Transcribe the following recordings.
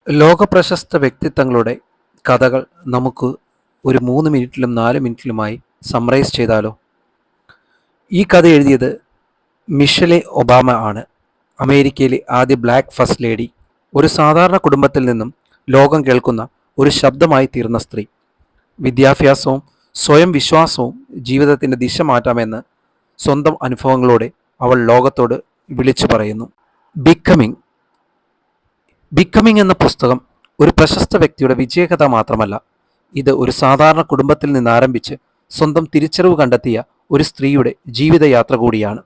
ലോകപ്രശസ്ത വ്യക്തിത്വങ്ങളുടെ കഥകൾ നമുക്ക് ഒരു 3 മിനിറ്റിലും 4 മിനിറ്റിലുമായി സമ്മറൈസ് ചെയ്താലോ? ഈ കഥ എഴുതിയത് മിഷെലെ ഒബാമ ആണ്. അമേരിക്കയിലെ ആദ്യ ബ്ലാക്ക് ഫസ്റ്റ് ലേഡി. ഒരു സാധാരണ കുടുംബത്തിൽ നിന്നും ലോകം കേൾക്കുന്ന ഒരു ശബ്ദമായി തീർന്ന സ്ത്രീ. വിദ്യാഭ്യാസവും സ്വയം വിശ്വാസവും ജീവിതത്തിൻ്റെ ദിശ മാറ്റാമെന്ന് സ്വന്തം അനുഭവങ്ങളോടെ അവൾ ലോകത്തോട് വിളിച്ചു പറയുന്നു. ബിക്കമിങ് എന്ന പുസ്തകം ഒരു പ്രശസ്ത വ്യക്തിയുടെ വിജയകഥ മാത്രമല്ല, ഇത് ഒരു സാധാരണ കുടുംബത്തിൽ നിന്ന് ആരംഭിച്ച് സ്വന്തം തിരിച്ചറിവ് കണ്ടെത്തിയ ഒരു സ്ത്രീയുടെ ജീവിതയാത്ര കൂടിയാണ്.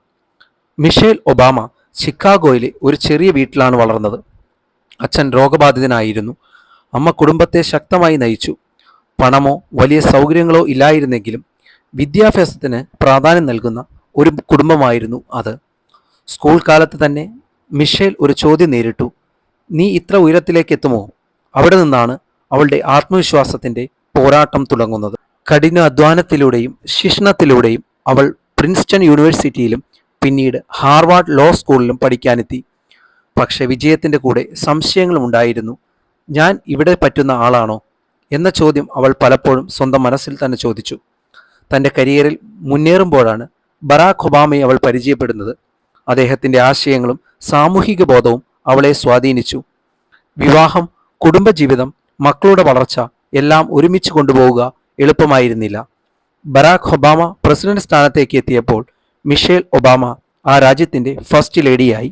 മിഷേൽ ഒബാമ ചിക്കാഗോയിലെ ഒരു ചെറിയ വീട്ടിലാണ് വളർന്നത്. അച്ഛൻ രോഗബാധിതനായിരുന്നു. അമ്മ കുടുംബത്തെ ശക്തമായി നയിച്ചു. പണമോ വലിയ സൗകര്യങ്ങളോ ഇല്ലായിരുന്നെങ്കിലും വിദ്യാഭ്യാസത്തിന് പ്രാധാന്യം നൽകുന്ന ഒരു കുടുംബമായിരുന്നു അത്. സ്കൂൾ കാലത്ത് തന്നെ മിഷേൽ ഒരു ചോദ്യം നേരിട്ടു: നീ ഇത്ര ഉയരത്തിലേക്ക് എത്തുമോ? അവിടെ നിന്നാണ് അവളുടെ ആത്മവിശ്വാസത്തിൻ്റെ പോരാട്ടം തുടങ്ങുന്നത്. കഠിന അധ്വാനത്തിലൂടെയും ശിക്ഷണത്തിലൂടെയും അവൾ പ്രിൻസ്റ്റൺ യൂണിവേഴ്സിറ്റിയിലും പിന്നീട് ഹാർവാർഡ് ലോ സ്കൂളിലും പഠിക്കാനെത്തി. പക്ഷേ വിജയത്തിൻ്റെ കൂടെ സംശയങ്ങളും ഉണ്ടായിരുന്നു. ഞാൻ ഇവിടെ പറ്റുന്ന ആളാണോ എന്ന ചോദ്യം അവൾ പലപ്പോഴും സ്വന്തം മനസ്സിൽ തന്നെ ചോദിച്ചു. തൻ്റെ കരിയറിൽ മുന്നേറുമ്പോഴാണ് ബറാക് ഒബാമയെ അവൾ പരിചയപ്പെടുന്നത്. അദ്ദേഹത്തിൻ്റെ ആശയങ്ങളും സാമൂഹിക ബോധവും അവളെ സ്വാധീനിച്ചു. വിവാഹം, കുടുംബജീവിതം, മക്കളുടെ വളർച്ച എല്ലാം ഒരുമിച്ച് കൊണ്ടുപോവുക എളുപ്പമായിരുന്നില്ല. ബറാക് ഒബാമ പ്രസിഡന്റ് സ്ഥാനത്തേക്ക് എത്തിയപ്പോൾ മിഷേൽ ഒബാമ ആ രാജ്യത്തിൻ്റെ ഫസ്റ്റ് ലേഡിയായി.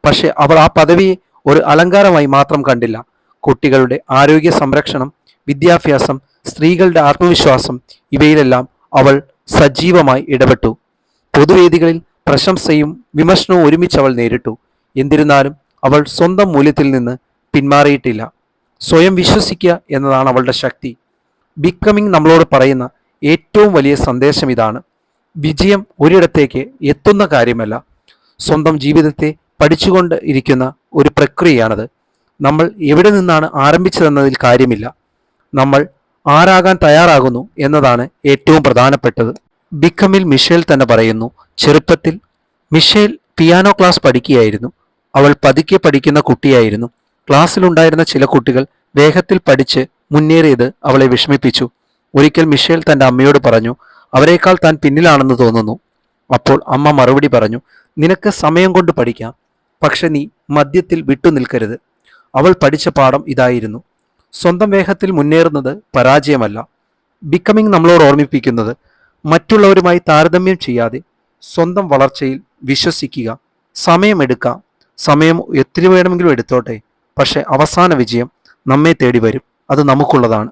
പക്ഷേ അവൾ ആ പദവിയെ ഒരു അലങ്കാരമായി മാത്രം കണ്ടില്ല. കുട്ടികളുടെ ആരോഗ്യ സംരക്ഷണം, വിദ്യാഭ്യാസം, സ്ത്രീകളുടെ ആത്മവിശ്വാസം, ഇവയിലെല്ലാം അവൾ സജീവമായി ഇടപെട്ടു. പൊതുവേദികളിൽ പ്രശംസയും വിമർശനവും ഒരുമിച്ച് അവൾ നേരിട്ടു. എന്നിരുന്നാലും അവൾ സ്വന്തം മൂല്യത്തിൽ നിന്ന് പിന്മാറിയിട്ടില്ല. സ്വയം വിശ്വസിക്കുക എന്നതാണ് അവളുടെ ശക്തി. ബിക്കമിങ് നമ്മളോട് പറയുന്ന ഏറ്റവും വലിയ സന്ദേശം ഇതാണ്: വിജയം ഒരിടത്തേക്ക് എത്തുന്ന കാര്യമല്ല, സ്വന്തം ജീവിതത്തെ പഠിച്ചുകൊണ്ട് ഇരിക്കുന്ന ഒരു പ്രക്രിയയാണത്. നമ്മൾ എവിടെ നിന്നാണ് ആരംഭിച്ചതെന്നതിൽ കാര്യമില്ല, നമ്മൾ ആരാകാൻ തയ്യാറാകുന്നു എന്നതാണ് ഏറ്റവും പ്രധാനപ്പെട്ടത്. ബിക്കമിൽ മിഷേൽ തന്നെ പറയുന്നു: ചെറുപ്പത്തിൽ മിഷേൽ പിയാനോ ക്ലാസ് പഠിക്കുകയായിരുന്നു. അവൾ പതുക്കെ പഠിക്കുന്ന കുട്ടിയായിരുന്നു. ക്ലാസ്സിലുണ്ടായിരുന്ന ചില കുട്ടികൾ വേഗത്തിൽ പഠിച്ച് മുന്നേറിയത് അവളെ വിഷമിപ്പിച്ചു. ഒരിക്കൽ മിഷേൽ തൻ്റെ അമ്മയോട് പറഞ്ഞു, അവരെക്കാൾ താൻ പിന്നിലാണെന്ന് തോന്നുന്നു. അപ്പോൾ അമ്മ മറുപടി പറഞ്ഞു, നിനക്ക് സമയം കൊണ്ട് പഠിക്കാം, പക്ഷെ നീ മധ്യത്തിൽ വിട്ടുനിൽക്കരുത്. അവൾ പഠിച്ച പാഠം ഇതായിരുന്നു: സ്വന്തം വേഗത്തിൽ മുന്നേറുന്നത് പരാജയമല്ല. ബിക്കമിങ് നമ്മളോട് ഓർമ്മിപ്പിക്കുന്നത് മറ്റുള്ളവരുമായി താരതമ്യം ചെയ്യാതെ സ്വന്തം വളർച്ചയിൽ വിശ്വസിക്കുക. സമയമെടുക്കാം, സമയം എത്ര വേണമെങ്കിലും എടുത്തോട്ടെ, പക്ഷെ അവസാന വിജയം നമ്മെ തേടി വരും. അത് നമുക്കുള്ളതാണ്.